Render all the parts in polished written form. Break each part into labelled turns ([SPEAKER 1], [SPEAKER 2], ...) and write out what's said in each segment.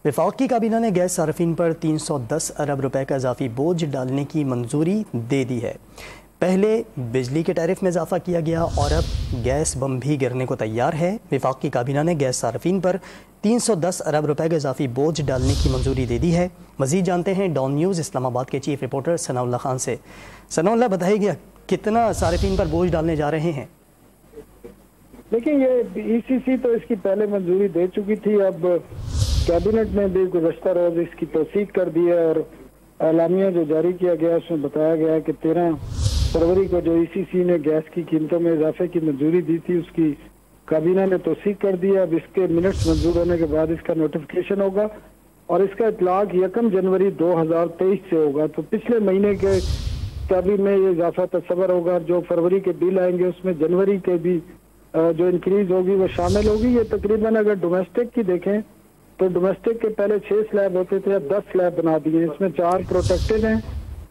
[SPEAKER 1] وفاقی کابینہ نے گیس صارفین پر 310 ارب روپے کا اضافی بوجھ ڈالنے کی منظوری دے دی ہے۔ پہلے بجلی کے ٹیرف میں اضافہ کیا گیا اور اب گیس بم بھی گرنے کو تیار ہے۔ وفاقی کابینہ نے گیس صارفین پر 310 ارب روپے کا اضافی بوجھ ڈالنے کی منظوری دے دی ہے۔ مزید جانتے ہیں ڈان نیوز اسلام آباد کے چیف رپورٹر ثناء اللہ خان سے۔ ثناء اللہ، بتائیے گیا کتنا صارفین پر بوجھ ڈالنے جا رہے ہیں؟
[SPEAKER 2] لیکن یہ ای سی سی تو اس کی پہلے منظوری دے چکی تھی، اب کیبنٹ نے بھی گزشتہ روز اس کی توثیق کر دی ہے اور اعلامیہ جو جاری کیا گیا اس میں بتایا گیا کہ 13 فروری کو جو ای سی سی نے گیس کی قیمتوں میں اضافے کی منظوری دی تھی اس کی کابینہ نے توثیق کر دی ہے۔ اب اس کے منٹس منظور ہونے کے بعد اس کا نوٹیفیکیشن ہوگا اور اس کا اطلاق 1 جنوری 2023 سے ہوگا۔ تو پچھلے مہینے کے کابینہ میں یہ اضافہ تصور ہوگا، جو فروری کے بل آئیں گے اس میں جنوری کے بھی جو انکریز ہوگی وہ شامل ہوگی۔ یہ تقریباً اگر ڈومیسٹک کی دیکھیں تو ڈومیسٹک کے پہلے 6 سلیب ہوتے تھے، اب 10 سلیب بنا دیے، اس میں 4 پروٹیکٹڈ ہیں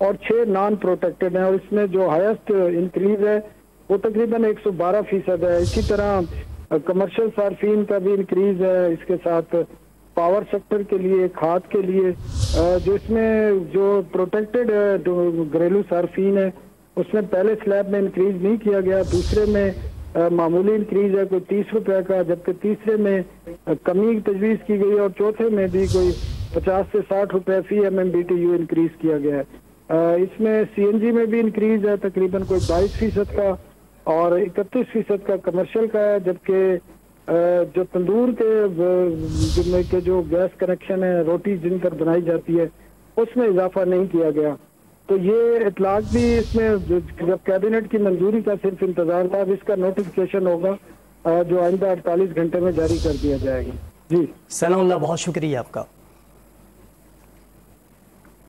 [SPEAKER 2] اور 6 نان پروٹیکٹڈ ہیں، اور اس میں جو ہائیسٹ انکریز ہے وہ تقریباً 112% ہے۔ اسی طرح کمرشل صارفین کا بھی انکریز ہے، اس کے ساتھ پاور سیکٹر کے لیے، کھاد کے لیے، جو اس میں جو پروٹیکٹڈ گھریلو صارفین ہے اس میں پہلے سلیب میں انکریز نہیں کیا گیا، دوسرے میں معمولی انکریز ہے کوئی 30 روپے کا، جبکہ تیسرے میں کمی تجویز کی گئی اور چوتھے میں بھی کوئی 50 سے 60 روپے فی MMBTU انکریز کیا گیا ہے۔ اس میں سی این جی میں بھی انکریز ہے تقریباً کوئی 22% کا اور 31% کا کمرشل کا ہے، جبکہ جو تندور کے جو گیس کنیکشن ہے، روٹی جن پر بنائی جاتی ہے، اس میں اضافہ نہیں کیا گیا۔ تو یہ اطلاق بھی اس میں جب کیبنٹ کی منظوری کا صرف انتظار تھا، اب اس کا نوٹیفیکیشن ہوگا جو آئندہ 48 گھنٹے میں جاری کر دیا جائے گا۔ جی
[SPEAKER 1] ثناء اللہ، بہت شکریہ آپ کا۔